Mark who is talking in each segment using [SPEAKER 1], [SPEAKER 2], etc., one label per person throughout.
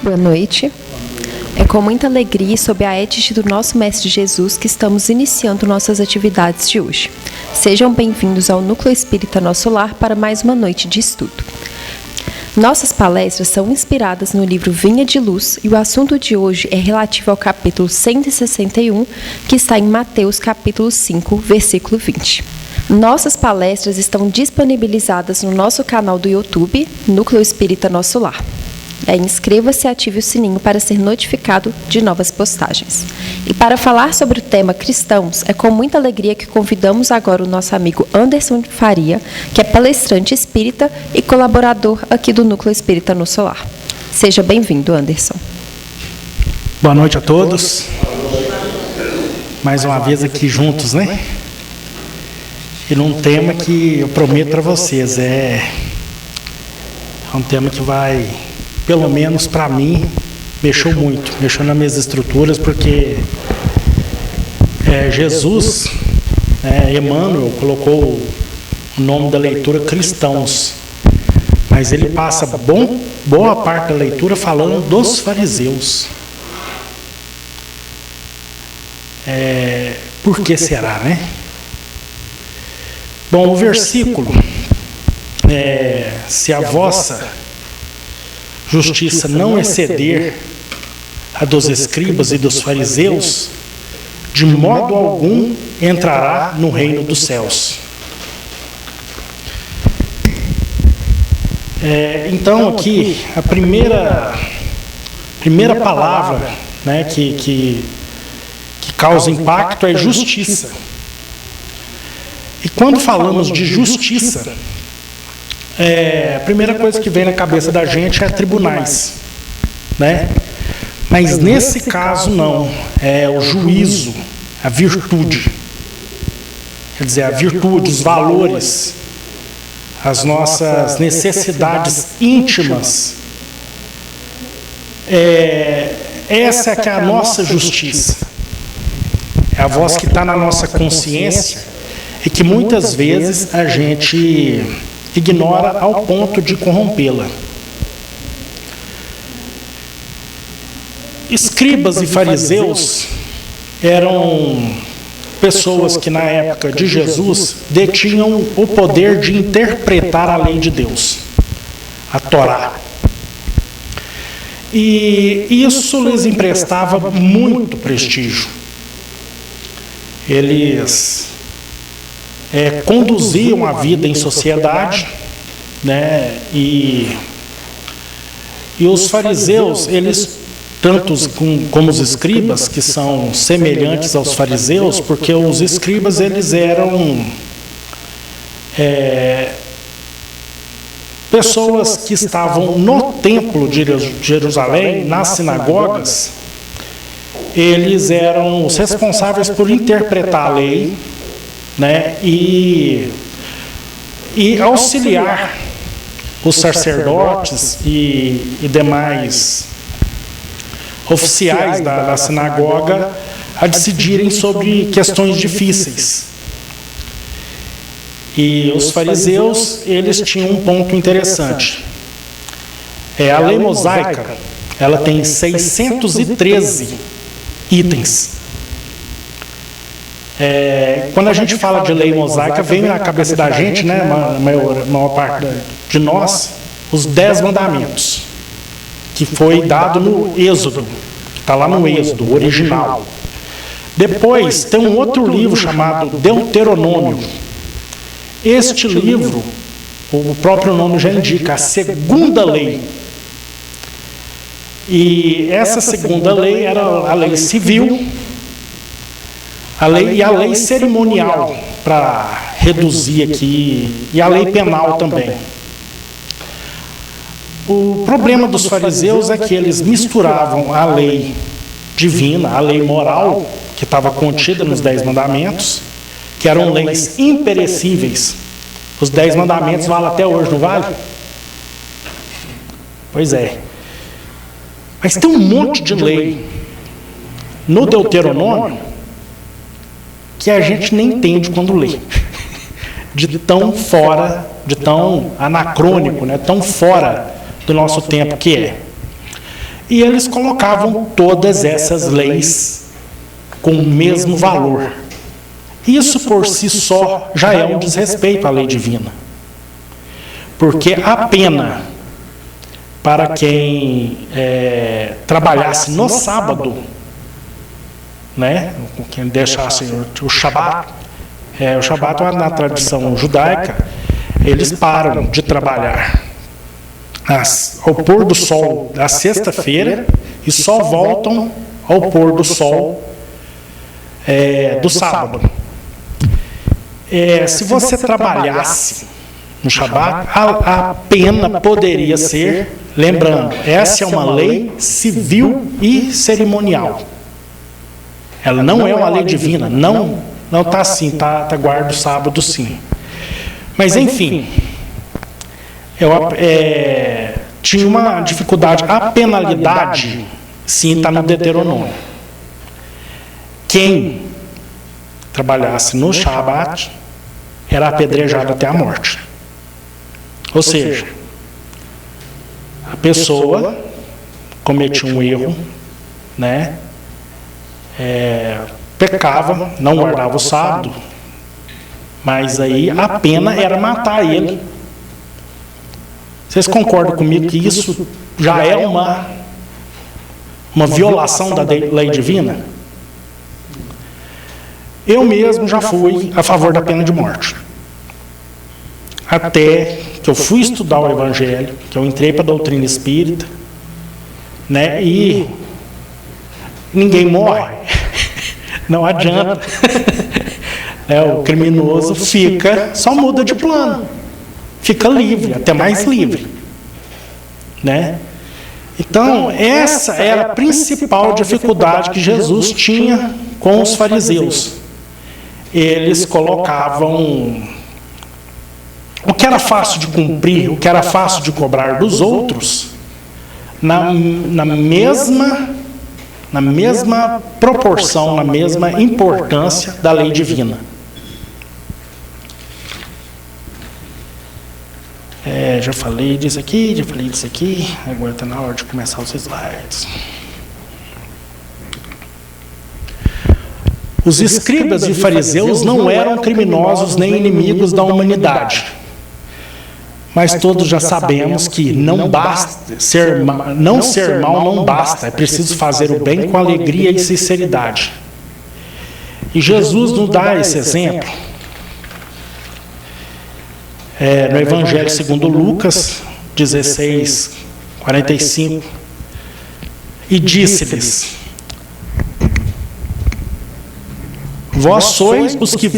[SPEAKER 1] Boa noite. É com muita alegria e sob a égide do nosso Mestre Jesus que estamos iniciando nossas atividades de hoje. Sejam bem-vindos ao Núcleo Espírita Nosso Lar para mais uma noite de estudo. Nossas palestras são inspiradas no livro Vinha de Luz e o assunto de hoje é relativo ao capítulo 161, que está em Mateus capítulo 5, versículo 20. Nossas palestras estão disponibilizadas no nosso canal do YouTube, Núcleo Espírita Nosso Lar. Inscreva-se e ative o sininho para ser notificado de novas postagens. E para falar sobre o tema cristãos, é com muita alegria que convidamos agora o nosso amigo Anderson Faria, que é palestrante espírita e colaborador aqui do Núcleo Espírita Nosso Lar. Seja bem-vindo, Anderson.
[SPEAKER 2] Boa noite a todos. Mais uma vez aqui juntos, né? E num tema que eu prometo para vocês, é um tema que vai, pelo menos para mim, mexeu nas minhas estruturas, porque Jesus, Emmanuel, colocou o nome da leitura cristãos, mas ele passa boa parte da leitura falando dos fariseus. Por que será, né? Bom, o versículo, se a vossa justiça não exceder a dos escribas e dos fariseus, de modo algum entrará no reino dos céus. Então aqui a primeira palavra, né, que causa impacto é justiça. E quando falamos de justiça, a primeira coisa que vem na cabeça da gente é tribunais, né? Mas nesse caso não, é o juízo, a virtude. Quer dizer, a virtude, os valores, as nossas necessidades íntimas. Essa é que é a nossa justiça. É a voz que está na nossa consciência e que muitas vezes a gente ignora ao ponto de corrompê-la. Escribas e fariseus eram pessoas que na época de Jesus detinham o poder de interpretar a lei de Deus, a Torá. E isso lhes emprestava muito prestígio. Eles conduziam a vida em sociedade, né? E os fariseus, eles, tantos como os escribas, que são semelhantes aos fariseus, porque os escribas, eles eram pessoas que estavam no templo de Jerusalém, nas sinagogas. Eles eram os responsáveis por interpretar a lei, né, e auxiliar os sacerdotes e demais oficiais da sinagoga a decidirem sobre questões difíceis. E os fariseus, eles tinham um ponto interessante. A lei mosaica, ela tem 613 itens. Quando a gente fala de lei mosaica, vem na cabeça da gente, né, a maior parte de nós, os 10 mandamentos, que foi dado no Êxodo, que está lá no Êxodo, original. Depois tem um outro livro chamado Deuteronômio. Este livro, o próprio nome já indica, a segunda lei. E essa segunda lei era a lei civil, a lei cerimonial, para reduzir aqui, e a lei penal também. O problema dos fariseus é que eles misturavam a lei divina, a lei moral, que estava contida nos 10 mandamentos, que eram leis imperecíveis. Os 10 mandamentos valem até hoje, não vale? Pois é. Mas tem um monte de lei no Deuteronômio que a gente nem entende quando lê. De tão fora, de tão anacrônico, né? Tão fora do nosso tempo que é. e eles colocavam todas essas leis com o mesmo valor. Isso por si só já é um desrespeito à lei divina. Porque a pena para quem trabalhasse no sábado, né, quem deixasse o Shabat, o Shabat na tradição judaica, eles param de trabalhar ao pôr do sol da sexta-feira e só voltam ao pôr do sol do sábado. Se você trabalhasse no Shabat, a pena poderia ser, lembrando, essa é uma lei civil e cerimonial. Ela não é uma lei divina, não está assim, tá guarda o sábado sim. Mas enfim, tinha uma dificuldade. A penalidade, sim, está no Deuteronômio. Quem trabalhasse no Shabat era apedrejado até a morte. Ou seja, a pessoa cometia um erro, né? Pecava, não guardava o sábado, mas aí a pena era matar ele. Vocês concordam comigo que isso já é uma violação da lei divina? Eu mesmo já fui a favor da pena de morte. Até que eu fui estudar o Evangelho, que eu entrei para a doutrina espírita, né? E ninguém morre. Não adianta. O criminoso só muda de plano. Fica livre, até mais livre. Né? Então, essa era a principal dificuldade que Jesus tinha com os fariseus. Eles colocavam o que era fácil de cumprir, o que era fácil de cobrar dos outros, na mesma proporção, na mesma importância da lei divina. Já falei disso aqui, agora está na hora de começar os slides. Os escribas e fariseus não eram criminosos nem inimigos da humanidade. Mas todos já sabemos que não basta ser mal, não basta, é preciso fazer o bem com alegria e sinceridade. E Jesus nos dá esse exemplo. No Evangelho segundo Lucas 16:45, e disse-lhes: Vós sois os que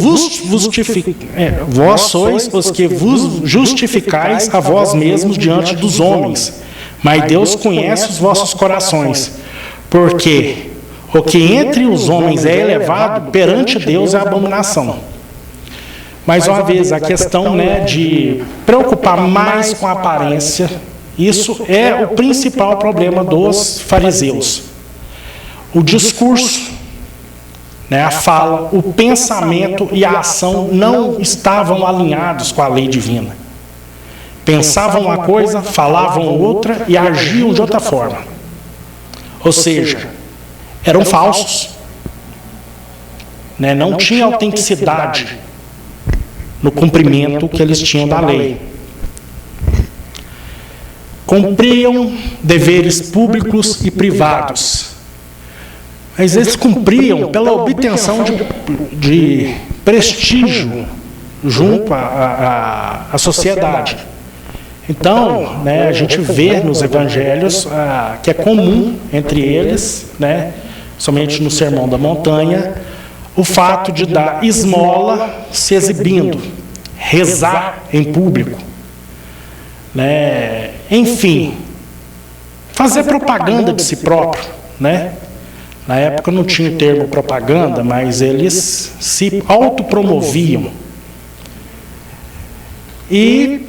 [SPEAKER 2] vos justificais a vós mesmos diante dos homens, mas Deus conhece os vossos corações, porque o que entre os homens é elevado, perante Deus é abominação. Mais uma vez, a questão, de preocupar mais com a aparência, isso é o principal problema dos fariseus. O discurso, a fala, o pensamento e a ação não estavam alinhados com a lei divina. Pensavam uma coisa, falavam outra e agiam de outra forma. Ou seja, eram falsos. Não tinha autenticidade no cumprimento que eles tinham da lei. Cumpriam deveres públicos e privados, mas eles cumpriam pela obtenção de prestígio junto à sociedade. Então, a gente vê nos evangelhos que é comum entre eles, somente no Sermão da Montanha, o fato de dar esmola se exibindo, rezar em público, enfim, fazer propaganda de si próprio, Na época não tinha o termo propaganda, mas eles se autopromoviam. E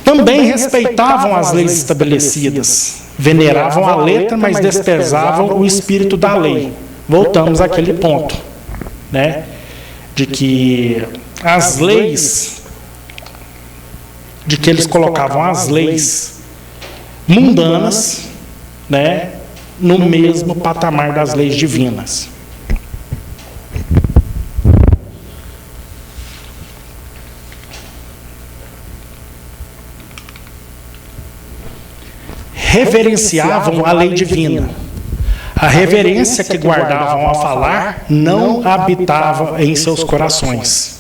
[SPEAKER 2] também respeitavam as leis estabelecidas, veneravam a letra, mas desprezavam o espírito da lei. Voltamos àquele ponto, de que as leis, de que eles colocavam as leis mundanas né, no mesmo patamar das leis divinas. Reverenciavam a lei divina. A reverência que guardavam ao falar não habitava em seus corações.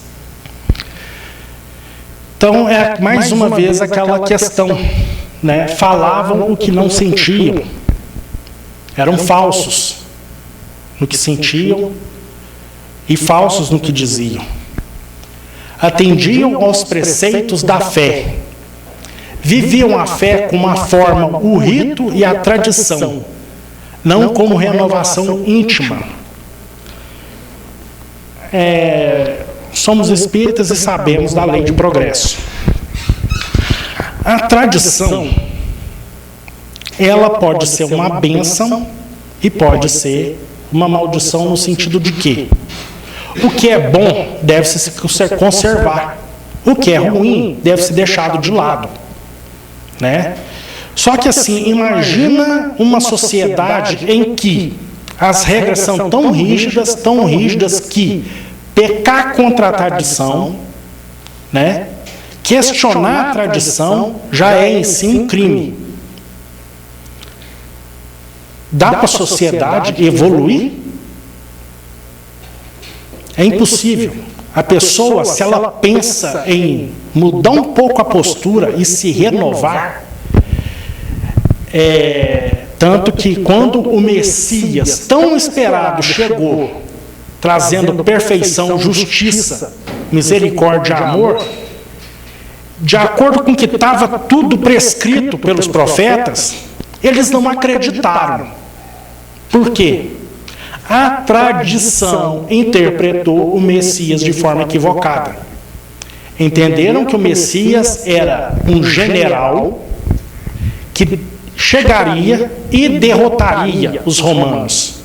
[SPEAKER 2] Então, é mais uma vez aquela questão, né? Falavam o que não sentiam. Eram falsos no que sentiam e falsos no que diziam. Atendiam aos preceitos da fé. Viviam a fé como a forma, o rito e a tradição, não como renovação íntima. Somos espíritas e sabemos da lei de progresso. A tradição, ela pode ser uma bênção e pode ser uma maldição no sentido de que o que é bom deve-se conservar, o que é ruim deve ser deixado de lado, né? Só que assim, imagina uma sociedade em que as regras são tão rígidas que pecar contra a tradição, né? Questionar a tradição já é em si um crime. Dá para a sociedade evoluir? É impossível. A pessoa, se ela pensa em mudar um pouco a postura e se renovar, tanto que quando o Messias, tão esperado, chegou, trazendo perfeição, justiça, misericórdia e amor, de acordo com que estava tudo prescrito pelos profetas, eles não acreditaram. Por quê? A tradição interpretou o Messias de forma equivocada. Entenderam que o Messias era um general que chegaria e derrotaria os romanos.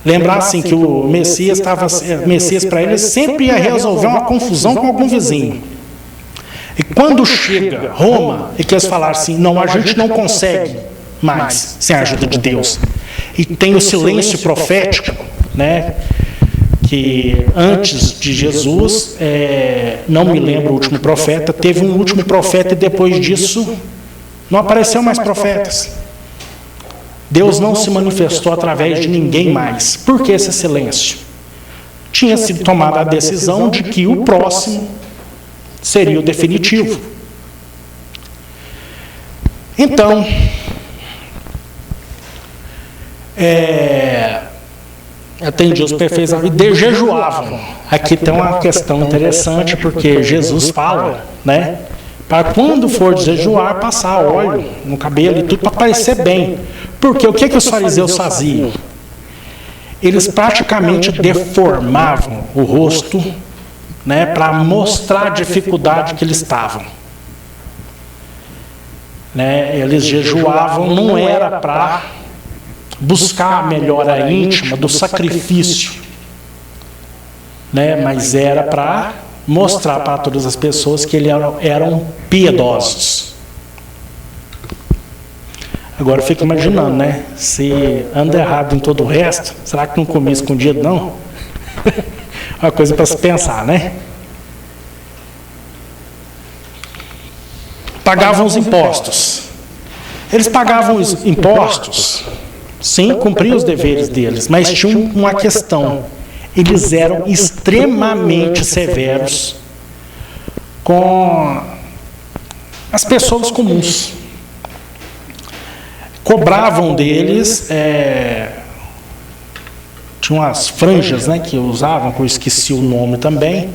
[SPEAKER 2] Lembrar assim que o Messias para eles sempre ia resolver uma confusão com algum vizinho. E quando chega Roma, e que eles falaram assim, não, a gente não consegue mais sem a ajuda de Deus. E tem o silêncio profético, né? Que antes de Jesus, não me lembro o último profeta, teve um último profeta e depois disso não apareceu mais profetas. Deus não se manifestou através de ninguém mais. Por que esse silêncio? Tinha sido tomada a decisão de que o próximo seria o definitivo. Então, atendiam os perfeitos e jejuavam. Aqui tem uma questão interessante, porque Jesus fala, né? Para quando for jejuar, passar óleo no cabelo e tudo para parecer bem. Porque o que os fariseus faziam? Eles praticamente deformavam o rosto, né, para mostrar a dificuldade que eles estavam. Né? Eles jejuavam, não era para buscar a melhora íntima do sacrifício, né? Mas era para mostrar para todas as pessoas que eles eram piedosos. Agora eu fico imaginando, né? Se anda errado em todo o resto, será que não comia escondido, não? Uma coisa para se pensar, né? Pagavam os impostos. Eles pagavam os impostos, sim, cumpriam os deveres deles, mas tinham uma questão. Eles eram extremamente severos com as pessoas comuns. Cobravam deles, tinha umas franjas, né, que usavam, que eu esqueci o nome também.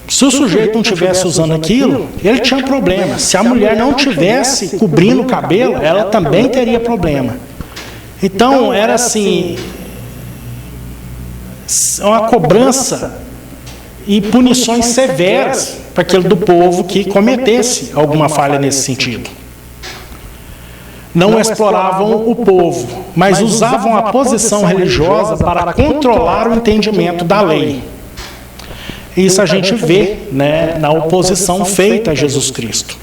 [SPEAKER 2] Se o sujeito não estivesse usando aquilo, ele tinha problema. Se a mulher não estivesse cobrindo o cabelo, ela também teria problema. Então, era assim, uma cobrança e punições severas para aquele do povo que cometesse alguma falha nesse sentido. Não exploravam o povo, mas usavam a posição religiosa para controlar o entendimento da lei. Isso a gente vê, né, na oposição feita a Jesus Cristo.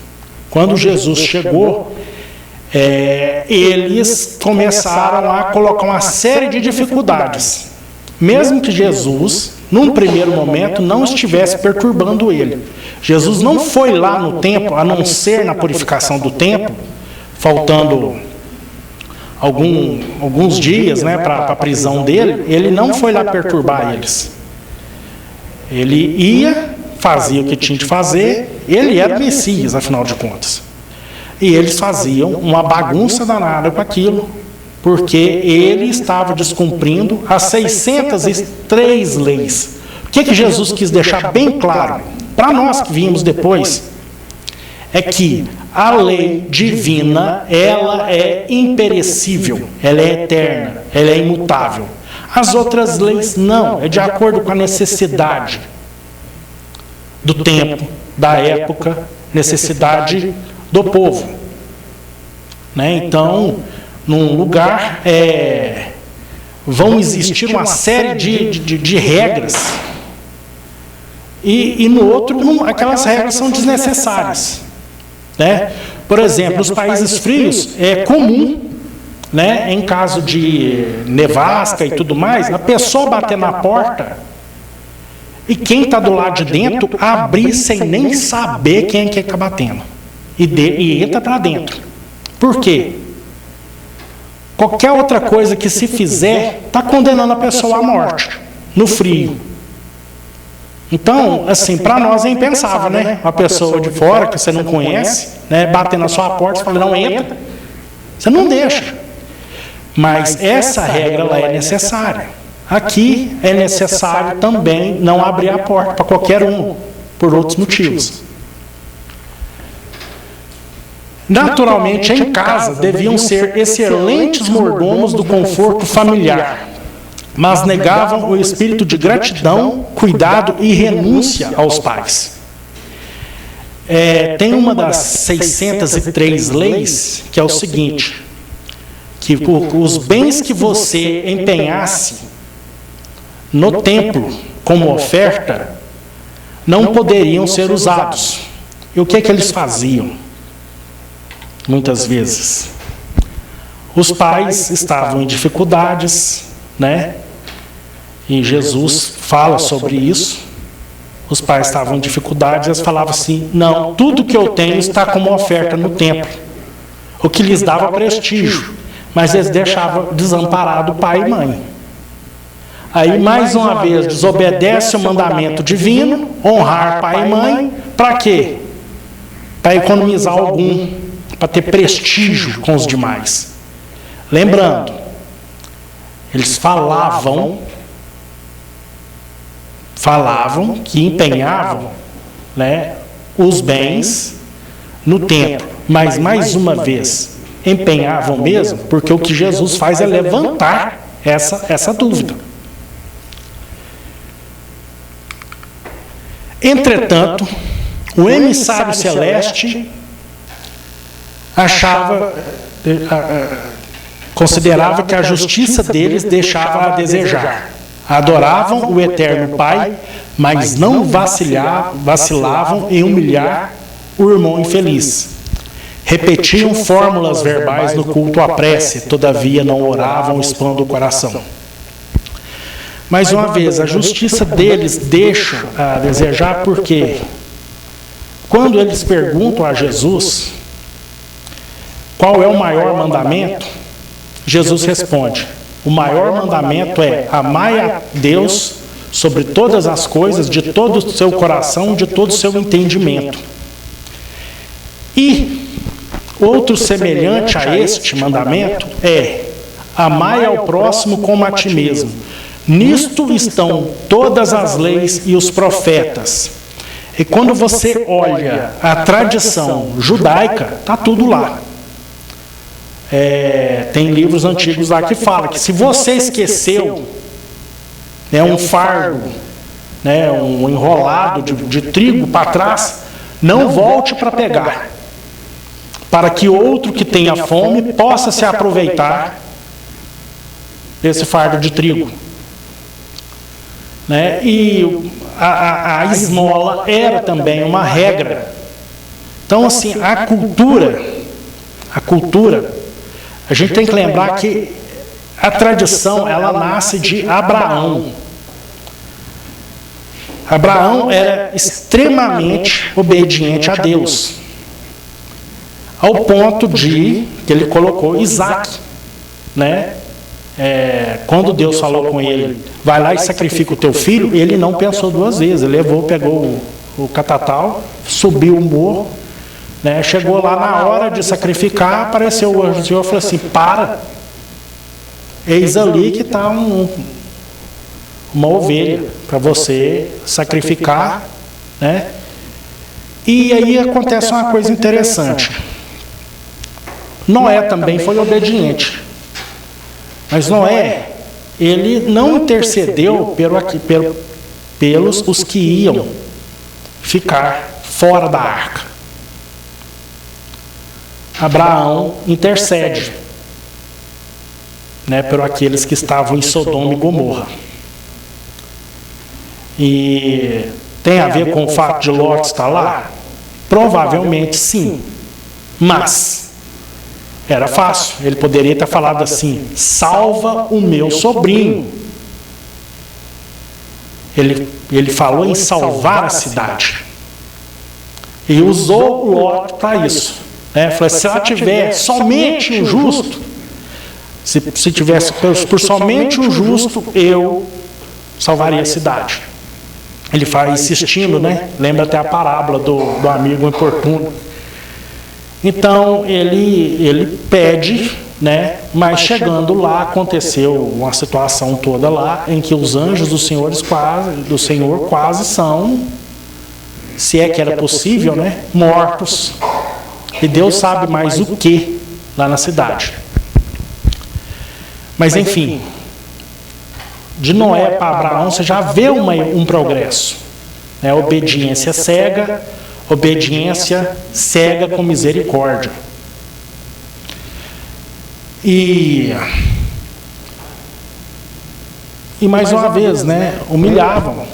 [SPEAKER 2] Quando Jesus chegou, eles começaram a colocar uma série de dificuldades, mesmo que Jesus, num primeiro momento, não estivesse perturbando ele. Jesus não foi lá no templo, a não ser na purificação do templo, faltando alguns dias, né, para a prisão dele. Ele não foi lá perturbar eles. Ele ia, fazia o que tinha de fazer. Ele era o Messias, afinal de contas. E eles faziam uma bagunça danada com aquilo, porque ele estava descumprindo as 603 leis. O que Jesus quis deixar bem claro para nós que vimos depois é que a lei divina, ela é imperecível, ela é eterna, ela é imutável. As outras leis não, é de acordo com a necessidade do tempo, da época, necessidade do povo. Né? Então, num lugar vão existir uma série de regras, e no outro, aquelas regras são desnecessárias. Né? Por exemplo, nos países frios é comum, né, em caso de nevasca e tudo mais, a pessoa bater na porta e quem está do lado de dentro abrir sem nem saber quem é que está batendo e entra para dentro. Por quê? Qualquer outra coisa que se fizer está condenando a pessoa à morte no frio. Então, assim, para nós é impensável, né? Uma pessoa de fora que você não conhece, né, bater na sua porta e falar, não entra, você não deixa. Mas essa regra ela é necessária. Aqui é necessário também não abrir a porta para qualquer um, por outros motivos. Naturalmente, em casa deviam ser excelentes mordomos do conforto familiar, mas negavam o espírito de gratidão, cuidado e renúncia aos pais. Tem uma das 603 leis que é o seguinte, que os bens que você empenhasse no templo como oferta não poderiam ser usados. E o que é que eles faziam? Muitas vezes os pais estavam em dificuldades, né? E Jesus fala sobre isso. Os pais estavam em dificuldades, eles falavam assim, não, tudo que eu tenho está como oferta no templo, o que lhes dava prestígio, mas eles deixavam desamparado pai e mãe. Aí mais uma vez desobedece o mandamento divino, honrar pai e mãe, para quê? Para economizar algum, para ter prestígio com os demais. Lembrando, eles falavam que empenhavam, né, os bens no templo, mas mais uma vez empenhavam mesmo, porque o que Jesus faz é levantar essa dúvida. Entretanto, o emissário celeste considerava que a justiça deles deixava a desejar. Adoravam o eterno Pai, mas não vacilavam em humilhar o irmão infeliz. Repetiam fórmulas verbais no culto à prece, todavia não oravam expondo o coração. Mais uma vez, a justiça deles deixa a desejar, porque quando eles perguntam a Jesus qual é o maior mandamento, Jesus responde, o maior mandamento é amai a Deus sobre todas as coisas, de todo o seu coração, de todo o seu entendimento. E outro semelhante a este mandamento é amai ao próximo como a ti mesmo. Nisto estão todas as leis e os profetas. E quando você olha a tradição judaica, está tudo lá. Tem livros antigos lá que falam que se você esqueceu, né, um fardo, né, um enrolado de trigo para trás, não volte para pegar, para que outro que tenha fome possa se aproveitar desse fardo de trigo. Né? E a esmola era também uma regra. Então, assim, a cultura a cultura, a gente tem que lembrar que a tradição, ela nasce de Abraão. Abraão era extremamente obediente a Deus, ao ponto de que ele colocou Isaac, né? Quando Deus falou com ele, vai lá e sacrifica o teu filho, ele não pensou duas vezes, ele levou, pegou o catatal, subiu o morro, né? Chegou lá na hora de sacrificar, apareceu o anjo do Senhor e falou assim, para, eis ali que está uma ovelha para você sacrificar, né? E aí acontece uma coisa interessante. Noé também foi obediente, mas Noé, ele não intercedeu pelos os que iam ficar fora da arca. Abraão intercede, né, por aqueles que estavam em Sodoma e Gomorra. E tem a ver com o fato de Ló estar lá? Provavelmente sim, mas era fácil, ele poderia ter falado assim, salva o meu sobrinho. Ele falou em salvar a cidade. E usou Ló para isso. Falou, se ela tiver somente o justo, se tivesse por somente o justo, eu salvaria a cidade. Ele vai insistindo, né? Lembra até a parábola do amigo importuno. Então, ele pede, né? Mas chegando lá, aconteceu uma situação toda lá, em que os anjos do Senhor quase são, se é que era possível, né? Mortos. E Deus sabe mais o que lá na cidade. Mas, enfim, de Noé para Abraão, você já vê um progresso. Obediência cega com misericórdia. E mais uma vez, né, humilhavam,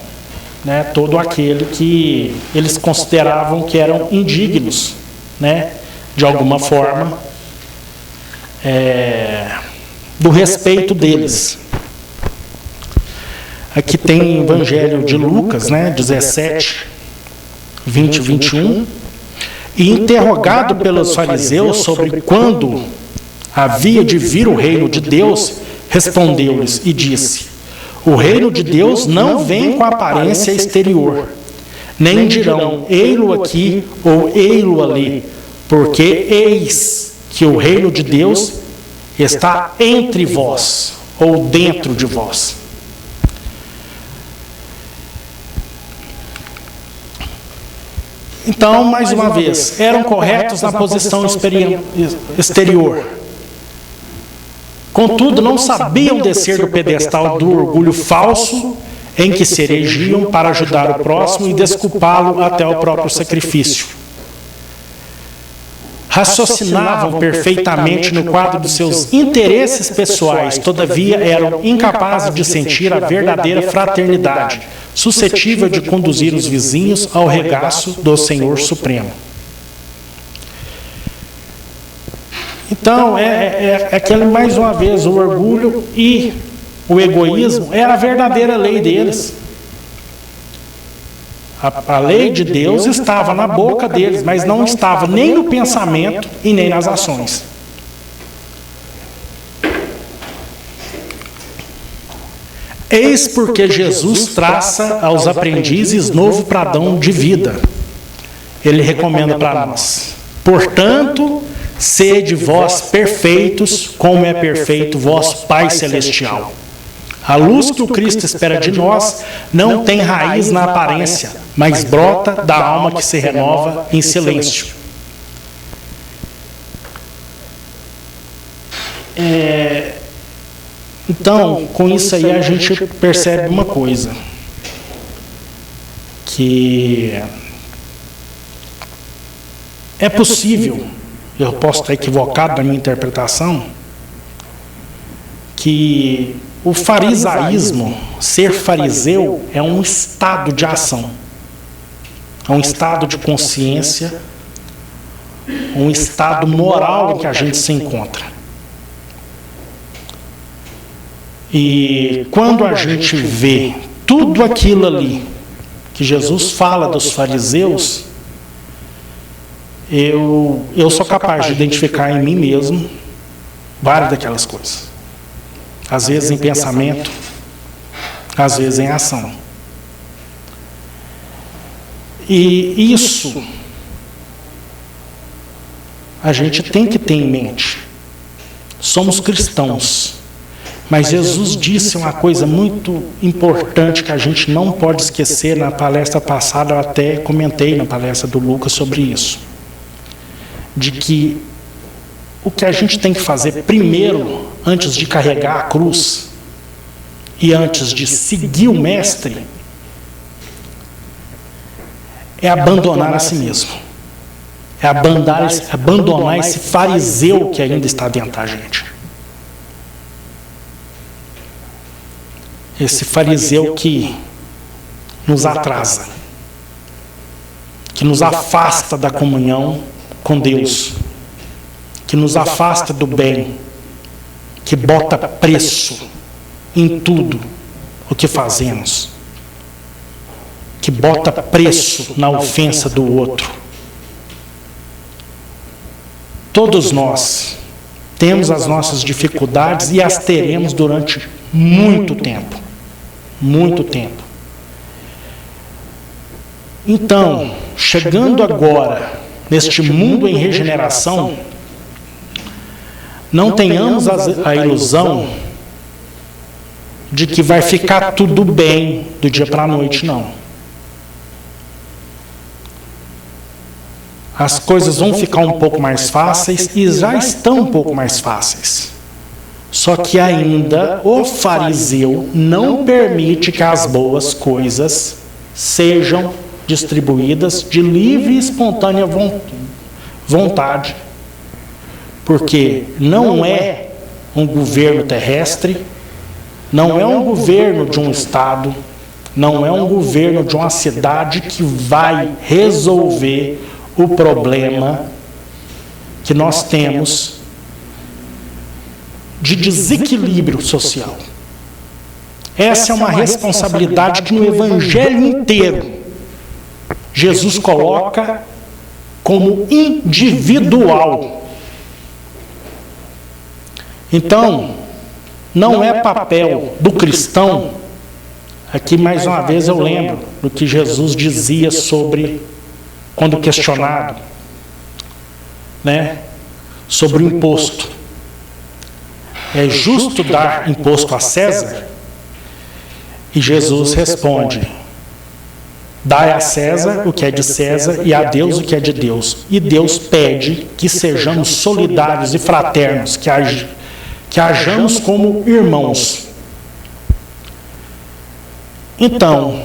[SPEAKER 2] né, todo aquele que eles consideravam que eram indignos, né, de alguma forma, do respeito deles. Aqui tem o Evangelho de Lucas, né, 17, 20 e 21. E interrogado pelos fariseus sobre quando havia de vir o reino de Deus, respondeu-lhes e disse, o reino de Deus não vem com aparência exterior, nem dirão, ei-lo aqui ou ei-lo ali, porque eis que o reino de Deus está entre vós, ou dentro de vós. Então, mais uma vez, eram corretos na posição exterior. Contudo, não sabiam descer do pedestal do orgulho falso em que se erigiam para ajudar o próximo e desculpá-lo até o próprio sacrifício. Raciocinavam perfeitamente no quadro dos seus interesses pessoais, todavia eram incapazes de sentir a verdadeira fraternidade, suscetível de conduzir os vizinhos ao regaço do Senhor Supremo. Então, aquele, mais uma vez, o orgulho e o egoísmo era a verdadeira lei deles. A lei de Deus estava na boca deles, mas não estava nem no pensamento e nem nas ações. Eis porque Jesus traça aos aprendizes novo padrão de vida. Ele recomenda para nós. Portanto, sede vós perfeitos, como é perfeito vosso Pai Celestial. A luz que o Cristo espera de nós não tem raiz na aparência, mas brota da alma que se renova em silêncio. Então, com isso aí a gente percebe uma coisa, que é possível, eu posso estar equivocado na minha interpretação, que o farisaísmo, ser fariseu, é um estado de ação, é um estado de consciência, um estado moral em que a gente se encontra. E quando a gente vê tudo aquilo ali que Jesus fala dos fariseus, eu sou capaz de identificar em mim mesmo várias daquelas coisas. Às vezes em pensamento, às vezes em ação. E isso a gente tem que ter em mente. Somos cristãos, mas Jesus disse uma coisa muito importante que a gente não pode esquecer. Na palestra passada eu até comentei na palestra do Lucas sobre isso, de que o que a gente tem que fazer primeiro, antes de carregar a cruz e antes de seguir o Mestre, é abandonar a si mesmo. É abandonar esse fariseu que ainda está dentro da gente. Esse fariseu que nos atrasa, que nos afasta da comunhão com Deus, que nos afasta do bem, que bota preço em tudo o que fazemos, que bota preço na ofensa do outro. Todos nós temos as nossas dificuldades e as teremos durante muito tempo. Muito tempo. Então, chegando agora neste mundo em regeneração, não tenhamos a ilusão de que vai ficar tudo bem do dia para a noite, não. As coisas vão ficar um pouco mais fáceis e já estão um pouco mais fáceis. Só que ainda o fariseu não permite que as boas coisas sejam distribuídas de livre e espontânea vontade, porque não é um governo terrestre, não é um governo de um estado, não é um governo de uma cidade que vai resolver o problema que nós temos de desequilíbrio social. Essa é uma responsabilidade que no Evangelho inteiro Jesus coloca como individual. Então, não é papel do cristão. Aqui mais uma vez eu lembro do que Jesus dizia sobre, quando questionado, sobre o imposto. É justo dar imposto a César? E Jesus responde: dai a César o que é de César e a Deus o que é de Deus. E Deus pede que sejamos solidários e fraternos, que hajamos como irmãos. Então,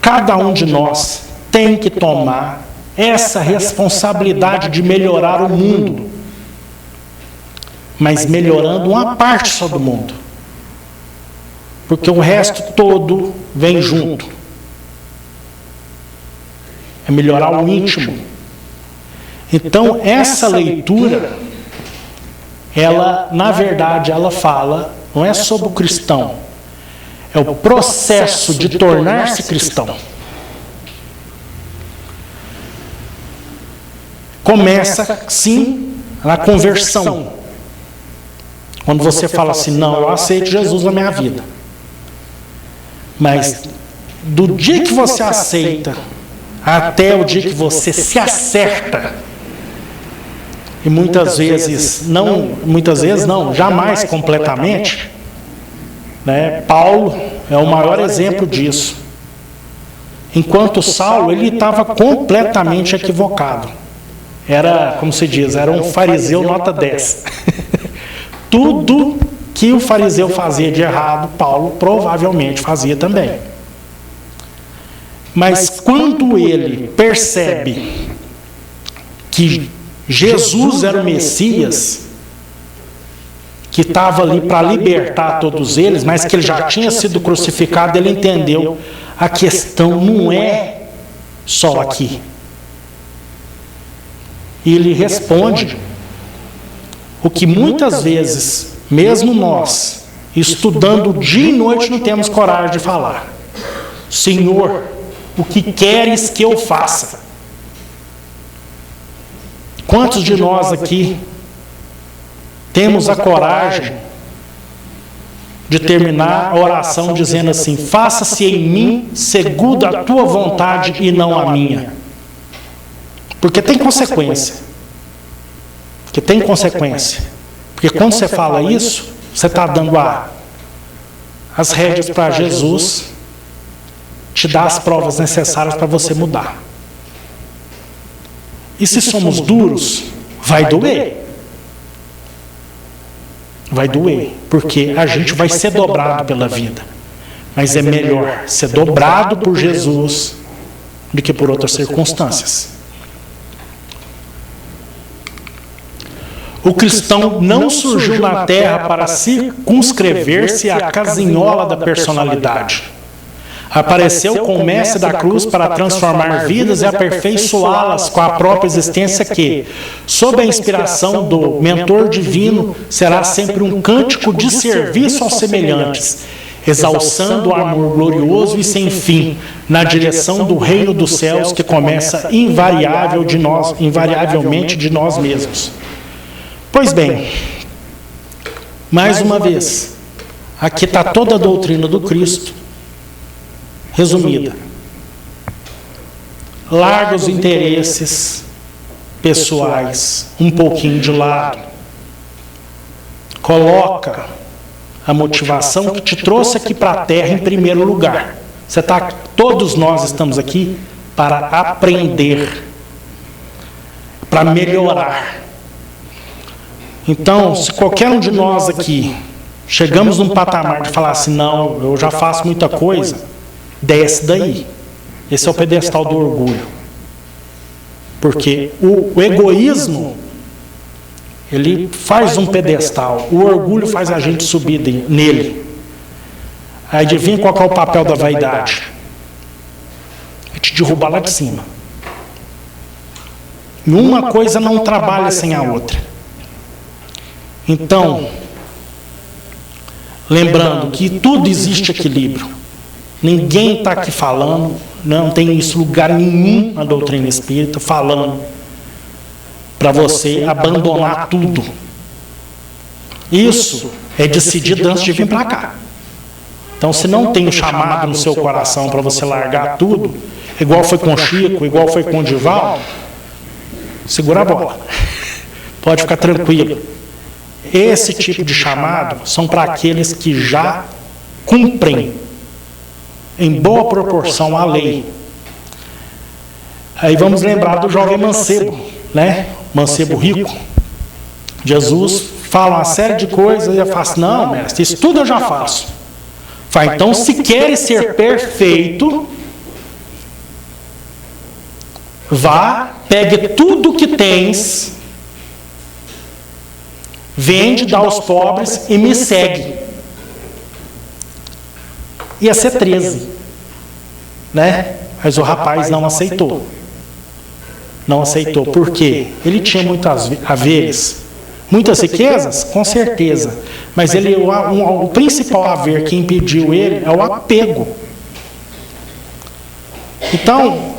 [SPEAKER 2] cada um de nós tem que tomar essa responsabilidade de melhorar o mundo, mas melhorando uma parte só do mundo, porque o resto todo vem junto. É melhorar o íntimo. Então, essa leitura, ela, na verdade, ela fala, não é sobre o cristão, é o processo de tornar-se cristão. Começa, sim, na conversão. Quando você fala assim: não, eu aceito Jesus na minha vida. Mas do dia que você aceita até o dia que você se acerta, e muitas vezes não, jamais completamente, Paulo é o maior exemplo disso. Enquanto Saulo, ele estava completamente equivocado. Era, como se diz, era um fariseu nota 10. Tudo que o fariseu fazia de errado, Paulo provavelmente fazia também. Mas quando ele percebe que Jesus era o Messias, que estava ali para libertar todos eles, mas que ele já tinha sido crucificado, ele entendeu: a questão não é só aqui. e ele responde o que muitas vezes, mesmo nós, estudando dia e noite, não temos coragem de falar. Senhor, o que queres que eu faça? Quantos de nós aqui temos a coragem de terminar a oração dizendo assim: faça-se em mim segundo a tua vontade e não a minha? Porque tem consequência. Porque tem consequência. Porque quando você fala isso, você está dando as rédeas para Jesus te dar as provas necessárias para você mudar. E se somos duros, vai doer. Vai doer, porque a gente vai ser dobrado pela vida. Mas é melhor ser dobrado por Jesus do que por outras circunstâncias. O cristão não surgiu na terra para circunscrever-se à casinhola da personalidade. Apareceu com o mestre da cruz para transformar vidas e aperfeiçoá-las com a própria existência que, sob a inspiração do mentor divino, será sempre um cântico de serviço aos semelhantes, exalçando o amor glorioso e sem fim, na direção do reino dos céus que começa invariavelmente de nós mesmos. Pois bem, mais uma vez, aqui está toda a doutrina do Cristo resumida. Larga os interesses pessoais um pouquinho de lado. Coloca a motivação que te trouxe aqui para a terra em primeiro lugar. Todos nós estamos aqui para aprender, para melhorar. Então, se qualquer um de nós aqui chegamos num patamar de falar assim: não, eu já faço muita coisa, desce daí. Esse é o pedestal do orgulho. Porque o egoísmo, ele faz um pedestal. O orgulho faz a gente subir nele. Aí adivinha qual é o papel da vaidade? É te derrubar lá de cima. E uma coisa não trabalha sem a outra. Então, lembrando que tudo existe equilíbrio. Ninguém está aqui falando, não tem isso lugar nenhum na doutrina espírita, falando para você abandonar tudo. Isso é decidido antes de vir para cá. Então, se não tem um chamado no seu coração para você largar tudo, igual foi com o Chico, igual foi com o Dival, segura a bola. Pode ficar tranquilo. Esse tipo de chamado são para aqueles que já cumprem em boa proporção a lei. Aí vamos lembrar do jovem mancebo, né? Mancebo rico. Jesus fala uma série de coisas e eu faço: não, mestre, isso tudo eu já faço. Fala: então, se queres ser perfeito, vá, pegue tudo que tens, vende, dá aos pobres e me segue. Ia ser 13, né? Mas o rapaz não aceitou. Não aceitou. Por quê? Ele tinha muitas haveres, muitas riquezas, com certeza. Mas o principal haver que impediu ele é o apego. Então,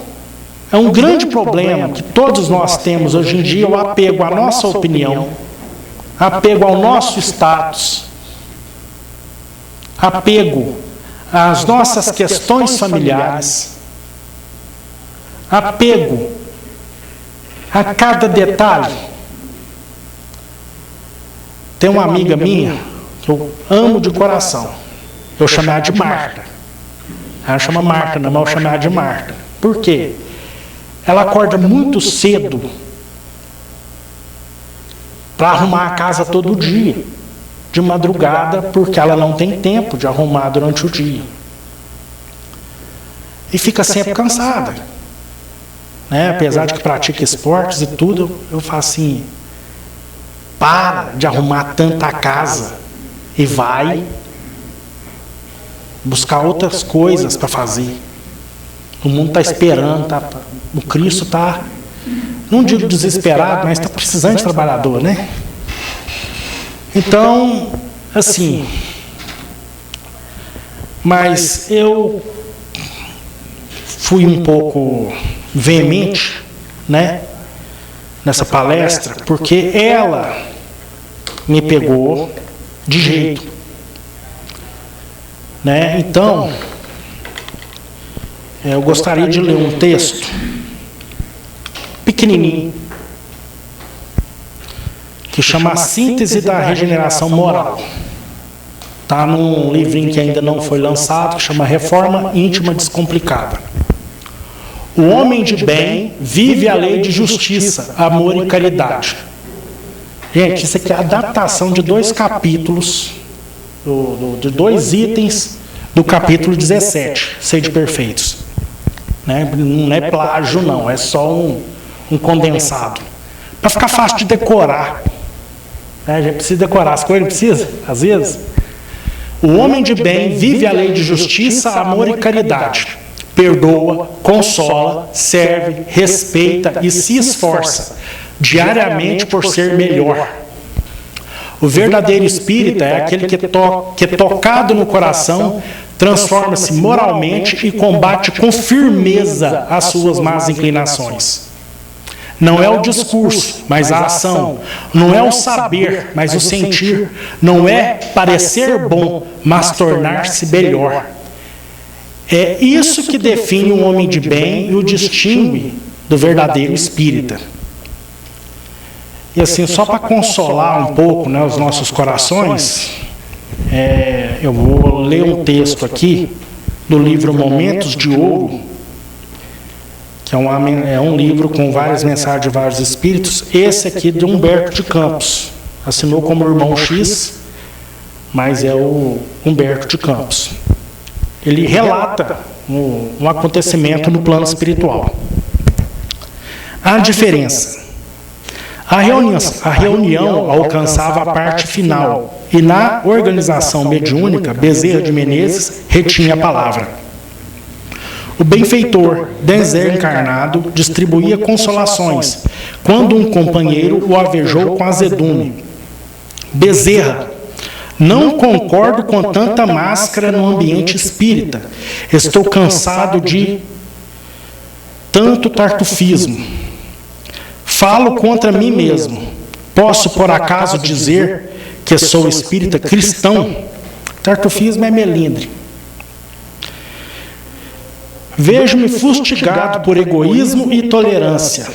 [SPEAKER 2] é um grande problema que todos nós temos hoje em dia, o apego à nossa opinião, apego ao nosso status, apego às nossas questões familiares, apego a cada detalhe. Tem uma amiga minha que eu amo de coração, eu chamo ela de Marta. Ela chama Marta, não, mas eu chamo ela de Marta. Por quê? Ela acorda muito cedo para arrumar a casa todo dia, de madrugada, porque ela não tem tempo de arrumar durante o dia. E fica sempre cansada, né? Apesar de que pratica esportes e tudo, eu falo assim: para de arrumar tanta casa e vai buscar outras coisas para fazer. O mundo está esperando, o Cristo está não digo desesperado, mas está precisando de trabalhador, né? Então, assim, mas eu fui um pouco veemente, né, nessa palestra, porque ela me pegou de jeito, né? Então, eu gostaria de ler um texto pequenininho que chama A Síntese da Regeneração Moral. Está num livrinho que ainda não foi lançado, que chama Reforma Íntima Descomplicada. O homem de bem vive a lei de justiça, amor e caridade. Gente, isso aqui é a adaptação de 2 capítulos, de 2 itens do capítulo 17, Sede Perfeitos. Né? Não é plágio, não, é só um condensado. Para ficar fácil de decorar. Né? A gente precisa decorar as coisas, não precisa? Às vezes. O homem de bem vive a lei de justiça, amor e caridade. Perdoa, consola, serve, respeita e se esforça diariamente por ser melhor. O verdadeiro espírita é aquele que tocado no coração, transforma-se moralmente e combate com firmeza as suas más inclinações. Não é o discurso, mas a ação. Não é o saber, mas o sentir. Não é parecer bom, mas tornar-se melhor. É isso que define um homem de bem e o distingue do verdadeiro espírita. E assim, só para consolar um pouco, né, os nossos corações, eu vou ler um texto aqui do livro Momentos de Ouro, que é um livro com várias mensagens de vários espíritos. Esse aqui de Humberto de Campos, assinou como Irmão X, mas é o Humberto de Campos. Ele relata um acontecimento no plano espiritual. A diferença. A reunião alcançava a parte final e na organização mediúnica, Bezerra de Menezes retinha a palavra. O benfeitor desencarnado distribuía consolações quando um companheiro o avejou com azedume. Bezerra: não concordo com tanta máscara no ambiente espírita. Estou cansado de tanto tartufismo. Falo contra mim mesmo. Posso, por acaso, dizer que sou espírita cristão? Tartufismo é melindre. Vejo-me fustigado por egoísmo e intolerância,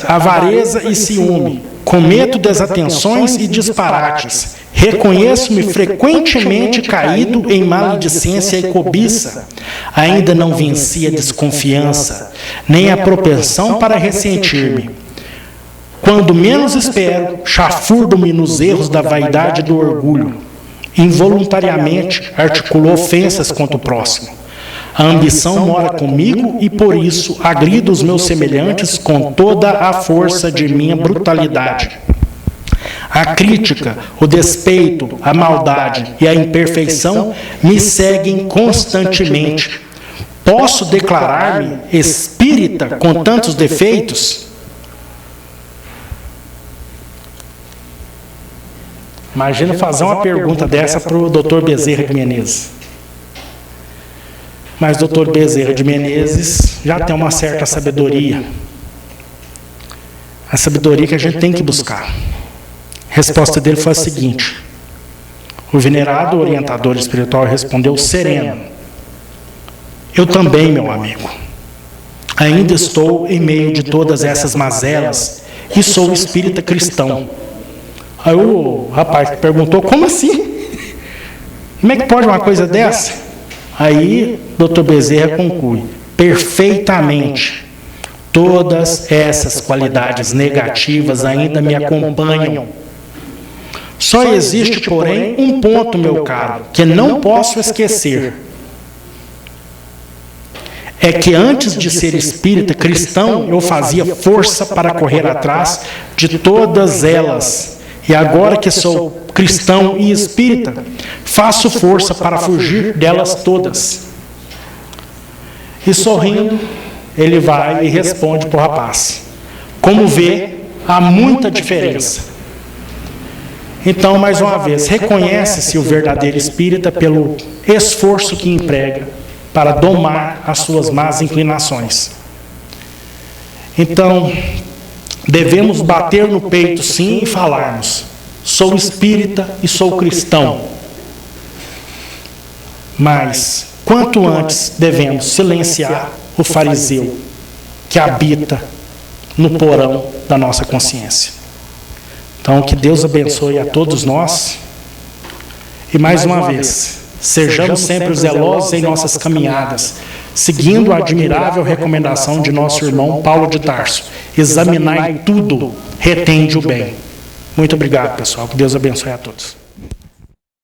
[SPEAKER 2] avareza e ciúme. Cometo desatenções e disparates. Reconheço-me frequentemente caído em maledicência e cobiça. Ainda não venci a desconfiança, nem a propensão para ressentir-me. Quando menos espero, chafurdo-me nos erros da vaidade e do orgulho. Involuntariamente articulo ofensas contra o próximo. A ambição mora comigo e, por isso, agrido os meus semelhantes com toda a força de minha brutalidade. A crítica, o despeito, a maldade e a imperfeição me seguem constantemente. Posso declarar-me espírita com tantos defeitos? Imagina fazer uma pergunta dessa para o Dr. Bezerra de Menezes. Mas o Dr. Bezerra de Menezes já tem uma certa sabedoria. A sabedoria que a gente tem que buscar. A resposta dele foi a seguinte. O venerado orientador espiritual respondeu sereno. Eu também, meu amigo. Ainda estou em meio de todas essas mazelas e sou espírita cristão. Aí o rapaz perguntou, como assim? Como é que pode uma coisa dessa? Aí, Dr. Bezerra conclui, perfeitamente, todas essas qualidades negativas ainda me acompanham. Só existe, porém, um ponto, meu caro, que não posso esquecer. É que antes de ser espírita cristão, eu fazia força para correr atrás de todas elas. E agora que sou cristão e espírita, faço força para fugir delas todas. E sorrindo, ele vai e responde para o rapaz. Como vê, há muita diferença. Então, mais uma vez, reconhece-se o verdadeiro espírita pelo esforço que emprega para domar as suas más inclinações. Então, devemos bater no peito, sim, e falarmos: sou espírita e sou cristão. Mas, quanto antes, devemos silenciar o fariseu que habita no porão da nossa consciência. Então, que Deus abençoe a todos nós. E mais uma vez, sejamos sempre zelosos em nossas caminhadas, seguindo a admirável recomendação de nosso irmão Paulo de Tarso: examinai tudo, retende o bem. Muito obrigado, pessoal. Que Deus abençoe a todos.